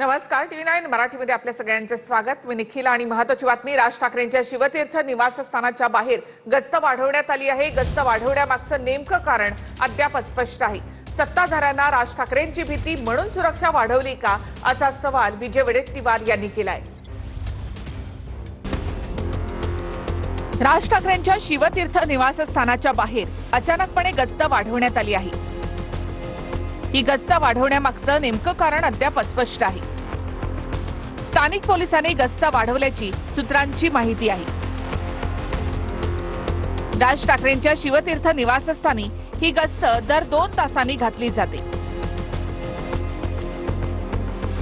नमस्कार, TV9 मराठीमध्ये आपल्या सगळ्यांचे स्वागत। मी निखिल आणि महत्त्वाची बातमी, राज ठाकरेंच्या शिवतीर्थ निवासस्थानाच्या बाहेर गस्त वाढवण्यात आली आहे। गस्त वाढवण्यामागचं नेमकं कारण अद्याप अस्पष्ट आहे। सत्ताधाऱ्यांना राज ठाकरेंची भीती म्हणून सुरक्षा वाढवली का, असा सवाल विजय वडेट्टीवार यांनी केलाय। राज ठाकरेंच्या शिवतीर्थ निवासस्थानाच्या बाहेर अचानकपणे गस्त वाढवण्यात आली आहे। ही गस्त वाढवण्यामागचं नेमकं कारण अद्याप अस्पष्ट आहे। स्थानिक पोलिसांनी गस्त वाढवल्याची सूत्रांची माहिती आहे। राज ठाकरेंच्या शिवतीर्थ निवासस्थानी ही गस्त दर 2 तासांनी घातली जाते।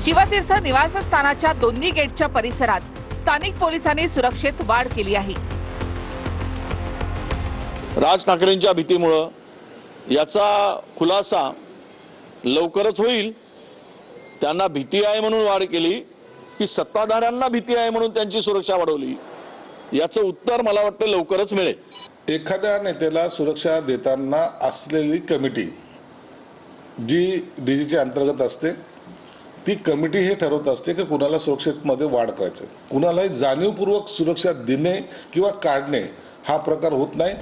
शिवतीर्थ निवासस्थानाच्या दोन्ही गेटच्या परिसरात स्थानिक पोलिसांनी सुरक्षेत वाढ केली आहे। राज ठाकरेंच्या भीतीमुळे याचा खुलासा लवकरच होईल। त्यांना भीती आहे म्हणून वाढ केली की सत्ताधाऱ्यांना भीती आहे म्हणून त्यांची सुरक्षा वाढवली, याचं उत्तर मला वाटतं लवकरच मिळेल। एखाद्या नेत्याला सुरक्षा देताना असलेली कमिटी जी डीजीच्या अंतर्गत असते, ती कमिटी हे ठरवत असते की कुणाला सुरक्षेमध्ये वाढ करायचं, कुणालाही जाणीवपूर्वक सुरक्षा देणे किंवा काढणे हा प्रकार होत नाही।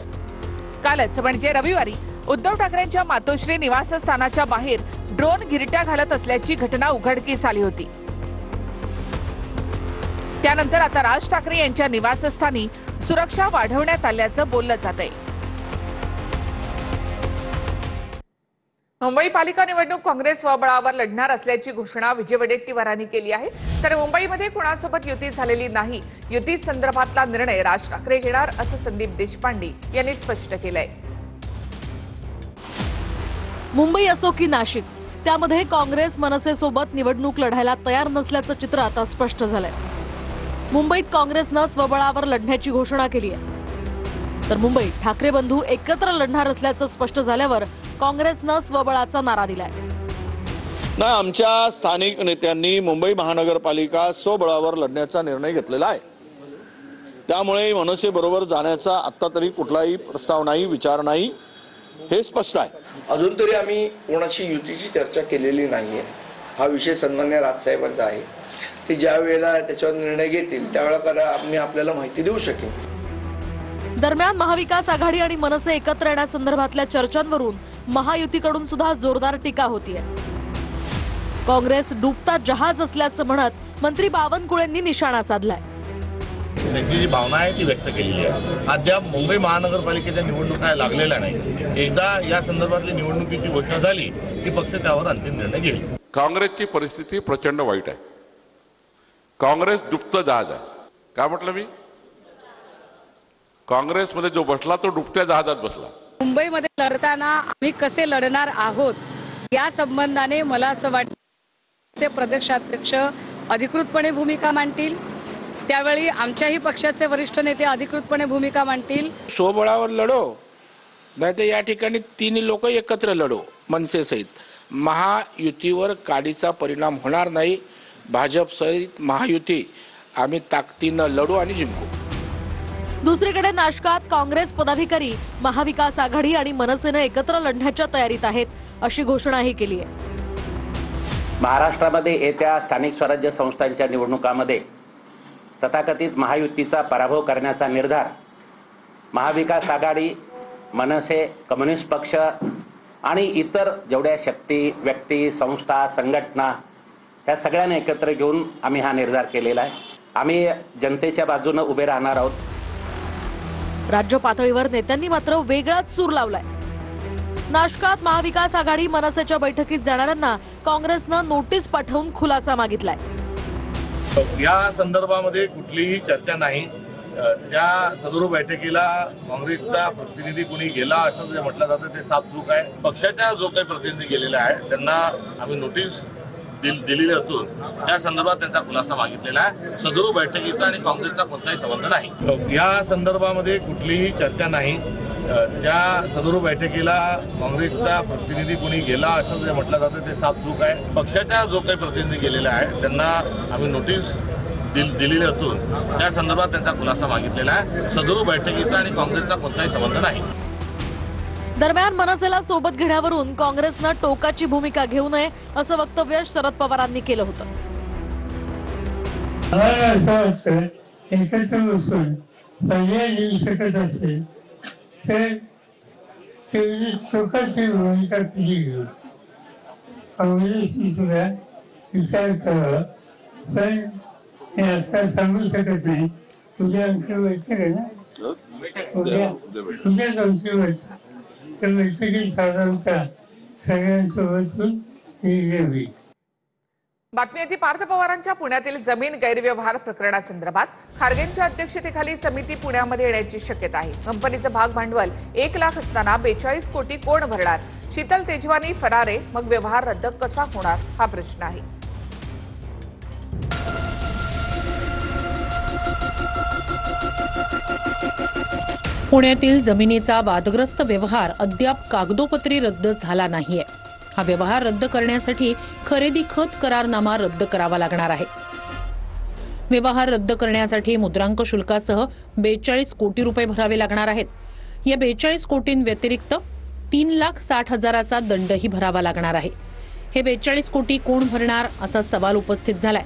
कालच म्हणजे रविवारी उद्धव ठाकरेंच्या मातोश्री निवासस्थानाच्या बाहेर ड्रोन गिरट्या घालत असल्याची घटना उघडकीस आली होती। त्यानंतर आता राज ठाकरे यांच्या निवासस्थानी सुरक्षा वाढवण्यात आल्याचं बोललं जात आहे। मुंबई पालिका निवडणूक काँग्रेस स्वबळावर लढणार असल्याची घोषणा विजय वडेट्टीवारांनी केली आहे। तर मुंबईमध्ये कुणासोबत युती झालेली नाही, युती संदर्भातला निर्णय राज ठाकरे घेणार असं संदीप देशपांडे यांनी स्पष्ट केलंय। मुंबई असो की नाशिक, त्यामध्ये काँग्रेस मनसेसोबत निवडणूक लढायला तयार नसल्याचं चित्र आता स्पष्ट झालंय। मुंबईत काँग्रेसनं स्वबळावर लढण्याची घोषणा केली आहे, तर मुंबईत ठाकरे बंधू एकत्र लढणार असल्याचं स्पष्ट झाल्यावर काँग्रेसनं स्वबळाचा नारा दिलाय। ना, आमच्या स्थानिक नेत्यांनी मुंबई महानगरपालिका स्वबळावर लढण्याचा निर्णय घेतलेला आहे। त्यामुळे मनसे बरोबर जाण्याचा आता तरी कुठलाही प्रस्ताव नाही, विचार नाही, हे स्पष्ट आहे। अजून तरी आम्ही कोणाची युतीची चर्चा केलेली नाहीये। हा विषय सन्मान्य राजसाहेबांचा आहे। ते ज्या वेळेला त्याच्यावर निर्णय घेतील त्यावेळेला आम्ही आपल्याला माहिती देऊ शकेन। दरम्यान महाविकास आघाडी आणि मनसे एकत्र येण्यासंदर्भातल्या चर्चांवरून महायुतीकडून सुद्धा जोरदार टीका होतीये। काँग्रेस डुबता जहाज असल्याचं म्हणत मंत्री बावनकुळेंनी निशाणा साधलाय। त्यांची जी भावना आहे ती व्यक्त केलेली आहे। अद्याप मुंबई महानगरपालिकेच्या निवडणुका लागलेल्या नाही। एकदा या संदर्भातली निवडणुकीची घोषणा झाली की पक्ष त्यावर अंतिम निर्णय घेईल। काँग्रेसची परिस्थिती प्रचंड वाईट आहे। काँग्रेस डुबतं जहाज आहे। काय म्हटलं मी? काँग्रेसमध्ये जो बसला तो डुबत्या जहाजात बसला। मुंबईमध्ये लढताना आम्ही कसे लढणार आहोत या संबंधाने मला असं वाटतं प्रदेशाध्यक्ष अधिकृतपणे भूमिका मांडतील, त्यावेळी आमच्याही पक्षाचे वरिष्ठ नेते अधिकृतपणे भूमिका मांडतील। स्वबळावर लढो, नाहीतर या ठिकाणी तिन्ही लोक एकत्र लढो मनसे सहित। महायुतीवर काडीचा परिणाम होणार नाही। भाजप सहित महायुती आम्ही ताकदीनं लढू आणि जिंकू। दुसरीकडे नाशकात काँग्रेस पदाधिकारी महाविकास आघाडी आणि मनसेनं एकत्र लढण्याच्या तयारीत आहेत, अशी घोषणाही केली आहे। महाराष्ट्रामध्ये येत्या स्थानिक स्वराज्य संस्थांच्या निवडणुकामध्ये तथाकथित महायुतीचा पराभव करण्याचा निर्धार महाविकास आघाडी, मनसे, कम्युनिस्ट पक्ष आणि इतर जेवढ्या शक्ती, व्यक्ती, संस्था, संघटना ह्या सगळ्यांना एकत्र घेऊन आम्ही हा निर्धार केलेला आहे। आम्ही जनतेच्या बाजूने उभे राहणार आहोत। राज्य पातळीवर नेत्यांनी मात्र वेगळाच सूर लावलाय। नाशकात महाविकास आघाडी मनसेच्या बैठकीत जाणाऱ्यांना काँग्रेसनं नोटीस पाठवून खुलासा मागितलाय। या संदर्भामध्ये कुठलीही चर्चा नाही। त्या सदर बैठकीला काँग्रेसचा प्रतिनिधी कोणी गेला असं जे म्हटलं जातं ते साफ चूक आहे। पक्षाचा जो काही प्रतिनिधी गेलेला आहे त्यांना आम्ही नोटीस दिलेली असून त्या संदर्भात त्यांचा खुलासा मागितलेला आहे। सदर बैठकीचा आणि काँग्रेसचा कोणताही संबंध नाही। या संदर्भामध्ये कुठलीही चर्चा नाही। त्या सदर बैठकीला काँग्रेसचा प्रतिनिधी कोणी गेला असं जे म्हटलं जातं ते साफ चूक आहे। पक्षाचा जो काही प्रतिनिधी गेलेला आहे त्यांना आम्ही नोटीस दिलेली असून त्या संदर्भात त्यांचा खुलासा मागितलेला आहे। सदर बैठकीचा आणि काँग्रेसचा कोणताही संबंध नाही। दरम्यान मनसेला सोबत घेण्यावरून काँग्रेसनं टोकाची भूमिका घेऊ नये असं वक्तव्य शरद पवारांनी केलं होतं। मला असं वाटतं एकत्र बसून पर्याय देऊ शकत असेल तर त्याची चौकशी भूमिका केली घेऊ. काँग्रेसने सुद्धा विचार करावा, पण हे आता सांगू शकत नाही. उद्या आमची बैठक आहे ना, उद्याच आमची बैठक, त्या बैठकीत साधारणतः सगळ्यांसोबत निर्णय होईल. बातमी येथे पार्थ पवारांच्या पुण्यातील जमीन गैरव्यवहार प्रकरणासंदर्भात खारगेंच्या अध्यक्षतेखाली समिती पुण्यामध्ये येण्याची शक्यता आहे. कंपनीचं भाग भांडवल 1 लाख असताना 42 कोटी कोण भरणार? शीतल तेजवानी फरार आहे, मग व्यवहार रद्द कसा होणार हा प्रश्न आहे. पुण्यातील जमिनीचा वादग्रस्त व्यवहार अद्याप कागदोपत्री रद्द झाला नाहीये. हा व्यवहार रद्द करण्यासाठी खरेदी खत करारनामा रद्द करावा लागणार आहे. व्यवहार रद्द करण्यासाठी मुद्रांक शुल्कासह 42 कोटी रुपये भरावे लागणार आहेत. या 42 कोटींव्यतिरिक्त 3,60,000चा दंडही भरावा लागणार आहे. हे 42 कोटी कोण भरणार असा सवाल उपस्थित झालाय.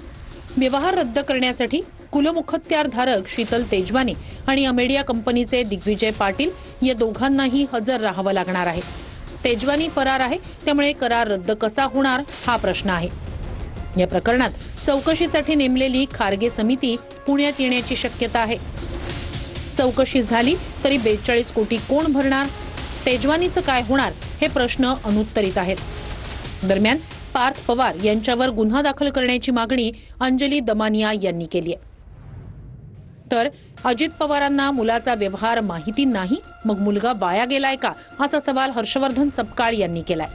व्यवहार रद्द करण्यासाठी कुलमुखत्यारधारक शीतल तेजवानी आणि अमेडिया कंपनीचे दिग्विजय पाटील या दोघांनाही हजर राहावं लागणार आहे. तेजवानी फरार आहे, त्यामुळे करार रद्द कसा होणार हा प्रश्न आहे. या प्रकरणात चौकशीसाठी नेमलेली खारगे समिती पुण्यात येण्याची शक्यता आहे. चौकशी झाली तरी 42 कोटी कोण भरणार? तेजवानीचं काय होणार हे प्रश्न अनुत्तरित आहेत. दरम्यान पार्थ पवार यांच्यावर गुन्हा दाखल करण्याची मागणी अंजली दमानिया यांनी केली आहे. तर अजित पवारांना मुलाचा व्यवहार माहिती नाही, मग मुलगा वाया गेलाय का असा सवाल हर्षवर्धन सपकाळ यांनी केलाय.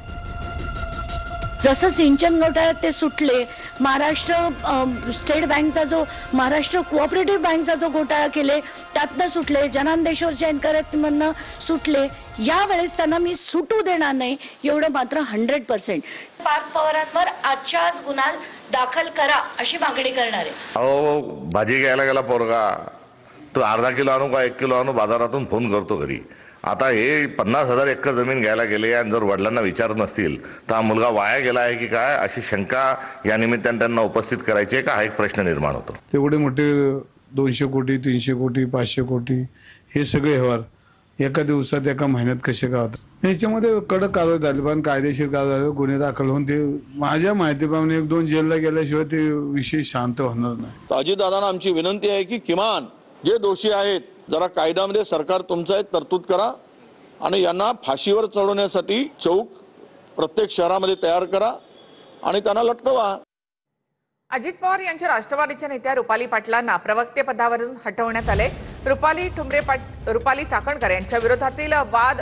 जसं सिंचन घोटाळ्यात ते सुटले, महाराष्ट्र स्टेट बँकचा जो महाराष्ट्र कोऑपरेटिव्ह बँकचा जो घोटाळा केले त्यातनं सुटले, जनादेश्वरच्या एन्करेजमधनं सुटले, यावेळेस त्यांना मी सुटू देणार नाही एवढं मात्र 100%. पार्थ पवारांवर आजच्या आज गुन्हा दाखल करा अशी मागणी करणार आहे. अहो, भाजी घ्यायला गेला पोरगा, तो अर्धा किलो आणू का 1 किलो आणू, बाजारातून फोन करतो घरी. आता हे 50,000 एकर जमीन घ्यायला गेले आणि जर वडिलांना विचारत नसतील तर हा मुलगा वाया गेला आहे की काय अशी शंका या निमित्ताने त्यांना उपस्थित करायची आहे का, हा एक प्रश्न निर्माण होतो. तेवढे मोठे 200 कोटी 300 कोटी 500 कोटी हे सगळे व्यवहार एका दिवसात एका महिन्यात कसे का होतात? याच्यामध्ये कडक कारवाई झाली, पण कायदेशीर कारवाई गुन्हे दाखल होऊन ते माझ्या माहितीप्रमाणे 1-2 जेलला गेल्याशिवाय ते विषय शांत होणार नाही. अजितदादांना आमची विनंती आहे की किमान जे दोषी आहेत जरा कायद्यामध्ये सरकार तुमचा तरतूद करा आणि यांना फाशीवर चढवण्यासाठी चौक प्रत्येक शहरामध्ये तयार करा आणि त्यांना लटकवा. अजित पवार यांच्या राष्ट्रवादीच्या नेत्या रुपाली पाटलांना प्रवक्तेपदावरून हटवण्यात आले. रुपाली चाकणकर यांच्या विरोधातील वाद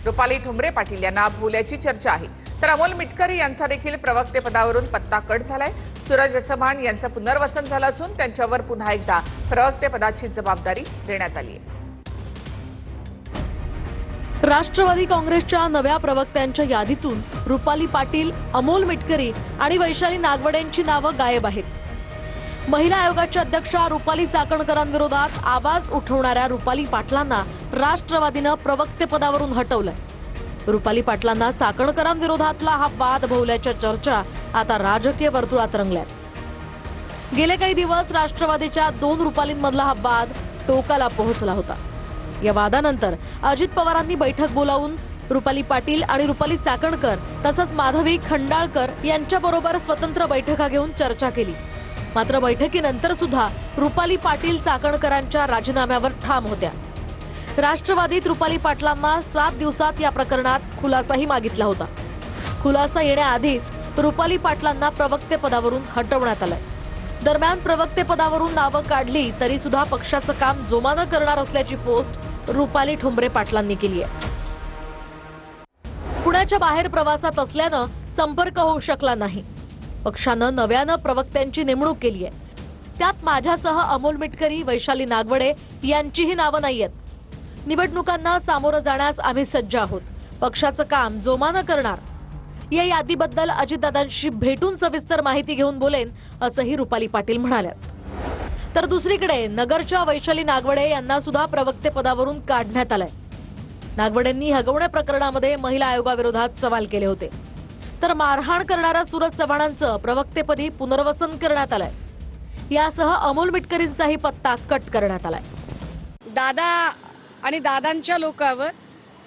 रुपाली ठुमरे पाटील यांना भोवल्याची चर्चा आहे. तर अमोल मिटकरी यांचा देखील प्रवक्तेपदावरून पत्ता कट झालाय. सूरज चव्हाण यांचं पुनर्वसन झालं असून त्यांच्यावर पुन्हा एकदा प्रवक्तेपदाची जबाबदारी देण्यात आली आहे. राष्ट्रवादी काँग्रेसच्या नव्या प्रवक्त्यांच्या यादीतून रुपाली पाटील, अमोल मिटकरी आणि वैशाली नागवडेंची नावं गायब आहेत. महिला आयोगाच्या अध्यक्षा रुपाली चाकणकरांविरोधात आवाज उठवणाऱ्या रुपाली पाटलांना राष्ट्रवादीनं प्रवक्तेपदावरून हटवलंय. रुपाली पाटलांना चाकणकरांविरोधातला हा वाद भोवल्याच्या चर्चा आता राजकीय वर्तुळात रंगल्यात. गेले काही दिवस राष्ट्रवादीच्या 2 रुपालींमधला हा वाद टोकाला पोहोचला होता. या वादानंतर अजित पवारांनी बैठक बोलावून रुपाली पाटील आणि रुपाली चाकणकर तसंच माधवी खंडाळकर यांच्याबरोबर स्वतंत्र बैठका घेऊन चर्चा केली. मात्र बैठकीनंतर सुद्धा रुपाली पाटील चाकणकरांच्या राजीनाम्यावर ठाम होत्या. राष्ट्रवादीत रुपाली पाटलांना 7 दिवसात या प्रकरणात खुलासाही मागितला होता. खुलासा येण्याआधीच रुपाली पाटलांना प्रवक्तेपदावरून हटवण्यात आलंय. दरम्यान प्रवक्तेपदावरून नावं काढली तरी सुद्धा पक्षाचं काम जोमानं करणार असल्याची पोस्ट रुपाली ठुमरे पाटलांनी केली आहे. पुण्याच्या बाहेर प्रवासात असल्यानं संपर्क होऊ शकला नाही. पक्षानं नव्यानं प्रवक्त्यांची नेमणूक केली आहे. त्यात माझ्यासह अमोल मिटकरी, वैशाली नागवडे यांचीही नावं नाहीयेत. निवडणुकांना सामोरं जाण्यास आम्ही सज्ज आहोत. पक्षाचं काम जोमानं करणार. या यादीबद्दल अजितदादांशी भेटून सविस्तर माहिती घेऊन बोलेन असंही रुपाली पाटील म्हणाल्या. तर दुसरीकडे नगरच्या वैशाली नागवडे यांना सुद्धा प्रवक्तेपदावरून काढण्यात आलंय. नागवडेंनी हगवण्या प्रकरणामध्ये महिला आयोगाविरोधात सवाल केले होते. तर मारहाण करणाऱ्या सूरज चव्हाणांचं प्रवक्तेपदी पुनर्वसन करण्यात आलंय. यासह अमोल मिटकरींचाही पत्ता कट करण्यात आलाय. दादा आणि दादांच्या लोकांवर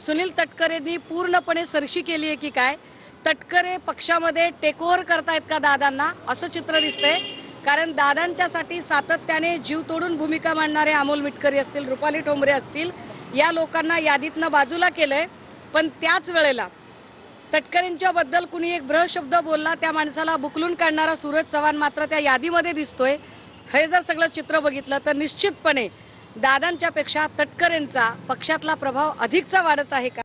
सुनील तटकरेंनी पूर्णपणे सरशी केली आहे की काय? तटकरे पक्षामध्ये टेक ओव्हर करतायत का दादांना, असं चित्र दिसतंय. कारण दादांच्यासाठी सातत्याने जीव तोडून भूमिका मांडणारे अमोल मिटकरी असतील, रुपाली ठोंबरे असतील, या लोकांना यादीतनं बाजूला केलंय. पण त्याच वेळेला तटकरेंच्या बद्दल कुणी एक ब्रहशब्द बोलला, त्या माणसाला बुकलून काढणारा सूरज चव्हाण मात्र त्या यादीमध्ये दिसतोय. हे जर सगळं चित्र बघितलं तर निश्चितपणे दादांच्या पेक्षा तटकरेंचा पक्षातला प्रभाव अधिकचा वाढत आहे का?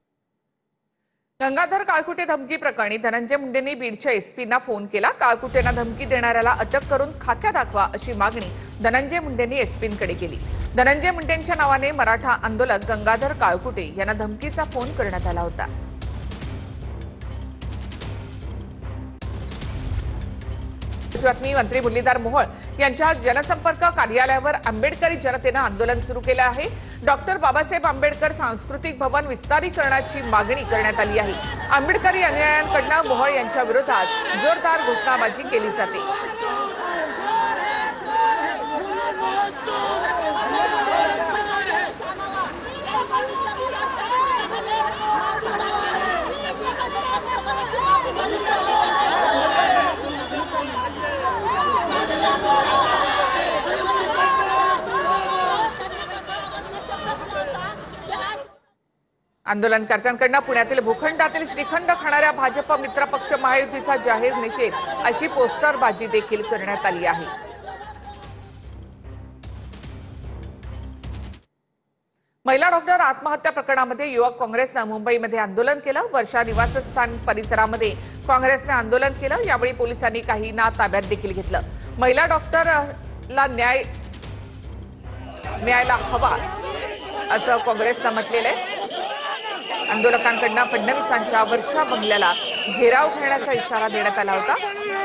गंगाधर काळकुटे धमकी प्रकरणी धनंजय मुंडेंनी बीडच्या एसपींना फोन केला. काळकुटेंना धमकी देणाऱ्याला अटक करून खाक्या दाखवा अशी मागणी धनंजय मुंडेंनी एसपींकडे केली. धनंजय मुंडेंच्या नावाने मराठा आंदोलक गंगाधर काळकुटे यांना धमकीचा फोन करण्यात आला होता. बातमी. मंत्री मुरलीधर मोहोळ यांच्या जनसंपर्क कार्यालयावर आंबेडकरी जनतेनं आंदोलन सुरू केलं आहे. डॉक्टर बाबासाहेब आंबेडकर सांस्कृतिक भवन विस्तारीकरणाची मागणी करण्यात आली आहे. आंबेडकरी अनुयायांकडून मोहोळ यांच्या विरोधात जोरदार घोषणाबाजी केली जाते. आंदोलनकर्त्यांकडून पुण्यातील भूखंडातील श्रीखंड खाणाऱ्या भाजप मित्रपक्ष महायुतीचा जाहीर निषेध अशी पोस्टरबाजी देखील करण्यात आली आहे. महिला डॉक्टर आत्महत्या प्रकरणामध्ये युवक काँग्रेसनं मुंबईमध्ये आंदोलन केलं. वर्षा निवासस्थान परिसरामध्ये काँग्रेसने आंदोलन केलं. यावेळी पोलिसांनी काहींना ताब्यात देखील घेतलं. महिला डॉक्टरला न्याय मिळायला हवा असं काँग्रेसनं म्हटलेलं आहे. आंदोलकांकडून फडणवीसांच्या वर्षा बंगल्याला घेराव घालण्याचा इशारा देण्यात आला होता.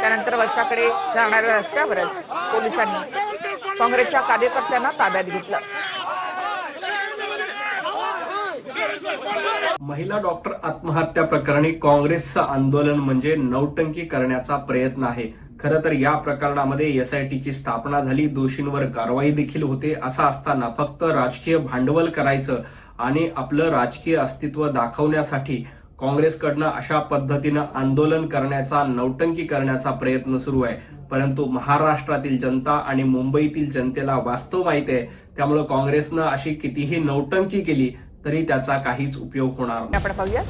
त्यानंतर वर्षाकडे जाणाऱ्या रस्त्यावरच पोलिसांनी काँग्रेसच्या कार्यकर्त्यांना ताब्यात घेतलं. महिला डॉक्टर आत्महत्या प्रकरणी काँग्रेसचं आंदोलन म्हणजे नौटंकी करण्याचा प्रयत्न आहे. खरं तर या प्रकरणामध्ये एसआयटीची स्थापना झाली, दोषींवर कारवाई देखील होते. असं असताना फक्त राजकीय भांडवल करायचं आणि आपलं राजकीय अस्तित्व दाखवण्यासाठी काँग्रेसकडनं अशा पद्धतीनं आंदोलन करण्याचा, नौटंकी करण्याचा प्रयत्न सुरू आहे. परंतु महाराष्ट्रातील जनता आणि मुंबईतील जनतेला वास्तव माहिती आहे. त्यामुळे काँग्रेसनं अशी कितीही नौटंकी केली तरी त्याचा काहीच उपयोग होणार नाही. आपण पाहूया.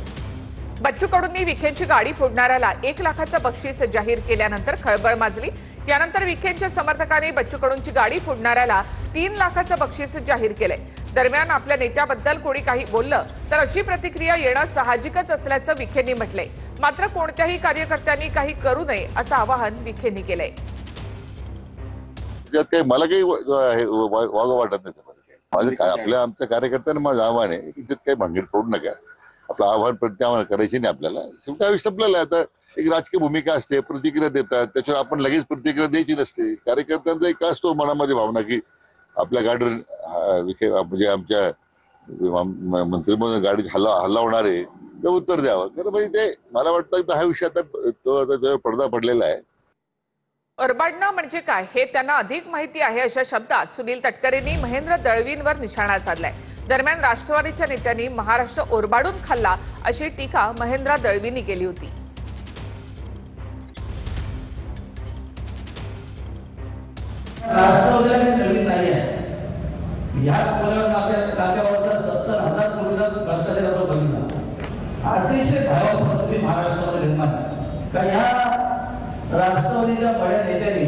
बच्चू कडूंनी विखेंची गाडी फोडणाऱ्याला 1 लाखाचं बक्षीस जाहीर केल्यानंतर खळबळ माजली. यानंतर विखेंच्या समर्थकांनी बच्चू कडूंची गाडी फोडणाऱ्याला 3 लाखाचं बक्षीस जाहीर केलंय. दरम्यान आपल्या नेत्याबद्दल कोणी काही बोललं तर अशी प्रतिक्रिया येणं साहजिकच असल्याचं विखेंनी म्हटलंय. मात्र कोणत्याही कार्यकर्त्यांनी काही करू नये असं आवाहन विखेंनी केलंय. मला काही वागं वाटत नाही. माझे आपल्या आमच्या कार्यकर्त्यांना माझं आव्हान आहे की त्यात काही भांडीत पडू नका. आपलं आव्हान प्रत्याव्हान करायची नाही आपल्याला. शेवटी आयुष्य संपलेलं आहे. आता एक राजकीय भूमिका असते, प्रतिक्रिया देतात, त्याच्यावर आपण लगेच प्रतिक्रिया द्यायची नसते. कार्यकर्त्यांचा एक असतो मनामध्ये भावना की आपल्या गाडीवर विखे म्हणजे आमच्या मंत्री म्हणून गाडी हल्ला होणार आहे तर उत्तर द्यावं. खरं म्हणजे ते मला वाटतं हा विषय आता पडदा पडलेला आहे. ओरबाडणं म्हणजे काय हे त्यांना अधिक माहिती आहे अशा शब्दात सुनील तटकरेंनी महेंद्र दळवींवर निशाणा साधलाय. दरम्यान राष्ट्रवादीच्या नेत्यांनी महाराष्ट्र ओरबाडून खाल्ला अशी टीका महेंद्र दळवींनी केली होती. राष्ट्रवादीला नवीन नाही आहे. याच नात्यावरचा 70,000 कोटीचा भ्रष्टाचार आपण बघितला. अतिशय भयावह परिस्थिती महाराष्ट्रामध्ये निर्माण आहे. कारण ह्या राष्ट्रवादीच्या बड्या नेत्यांनी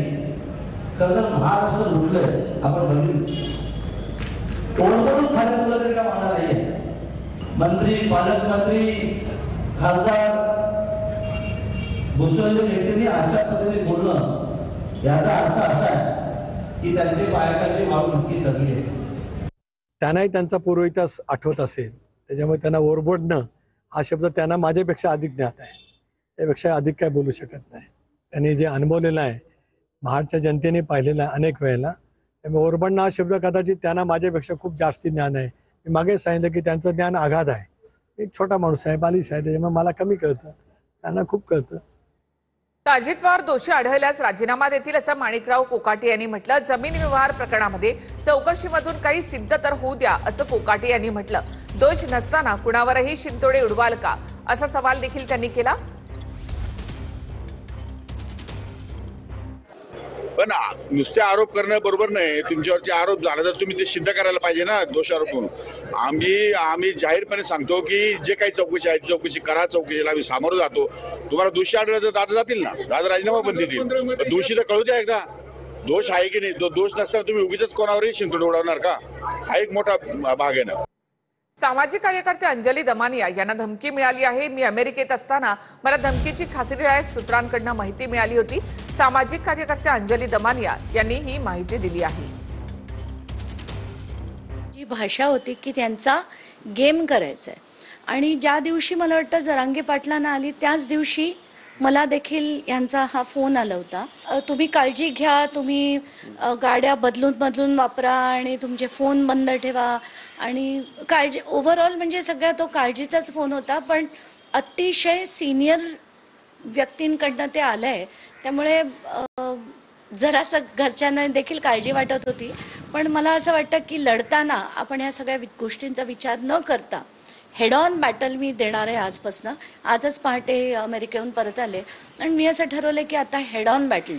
खरं तर महाराष्ट्र लुटलंय. आपण बघितलं ओळखून खाण्यात तरी का मानणार नाहीये. मंत्री, पालकमंत्री, खासदार भूषण व्यक्तींनी अशा पद्धतीने बोलणं याचा अर्थ असा आहे की त्यांची पायाखालची माळू नक्की सगळी आहे. त्यांनाही त्यांचा पूर्व इतिहास आठवत असेल, त्याच्यामुळे त्यांना ओरबडणं हा शब्द त्यांना माझ्यापेक्षा अधिक ज्ञात आहे. त्यापेक्षा अधिक काय बोलू शकत नाही. त्यांनी जे अनुभवलेलं आहे, महाडच्या जनतेने पाहिलेलं आहे अनेक वेळेला. त्यामुळे ओरबडणं हा शब्द कदाचित त्यांना माझ्यापेक्षा खूप जास्ती ज्ञान आहे. मी मागे सांगितलं की त्यांचं ज्ञान आघात आहे. एक छोटा माणूस आहे, बालिश आहे, त्याच्यामुळे मला कमी कळतं, त्यांना खूप कळतं. तर अजित पवार दोषी आढळल्यास राजीनामा देतील असं माणिकराव कोकाटे यांनी म्हटलं. जमीन व्यवहार प्रकरणामध्ये चौकशीमधून काही सिद्ध तर होऊ द्या असं कोकाटे यांनी म्हटलं. दोष नसताना कुणावरही शिंतोडे उडवाल का असा सवाल देखील त्यांनी केला. पण नुसते आरोप करणं बरोबर नाही. तुमच्यावरती आरोप झाला तर तुम्ही ते सिद्ध करायला पाहिजे ना, दोषारोप म्हणून. आम्ही जाहीरपणे सांगतो की जे काही चौकशी आहे चौकशी करा, चौकशीला आम्ही सामोरं जातो. तुम्हाला दोषी आढळलं तर दादा जातील ना, दादा राजीनामा पण देतील. दोषी तर कळू द्या एकदा, दोष आहे की नाही. दोष नसताना तुम्ही उगीच कोणावरही शिंतोडे उडवणार का? हा एक मोठा भाग आहे ना. सामाजिक कार्यकर्ते अंजली दमानिया यांना धमकी मिळाली आहे. मी अमेरिकेत असताना मला धमकीची खात्रीलायक सूत्रांकडून माहिती मिळाली होती. सामाजिक कार्यकर्ते अंजली दमानिया यांनी ही माहिती दिली आहे. जी भाषा होती की त्यांचा गेम करायचा आहे आणि ज्या दिवशी मला वाटतं जरांगे पाटलांना आली त्याच दिवशी मला देखील यांचा हा फोन आला होता. तुम्ही काळजी घ्या, तुम्ही गाड्या बदलून वापरा आणि तुमचे फोन बंद ठेवा आणि काळजी. ओव्हरऑल म्हणजे सगळा तो काळजीचाच फोन होता, पण अतिशय सिनियर व्यक्तींकडनं ते आलंय त्यामुळे जरासं घरच्यांना देखील काळजी वाटत होती. पण मला असं वाटतं की लढताना आपण ह्या सगळ्या गोष्टींचा विचार न करता हेड ऑन बॅटल मी देणार आहे आजपासून. आजच पहाटे अमेरिकेहून परत आले आणि मी असं ठरवलं की आता हेड ऑन बॅटल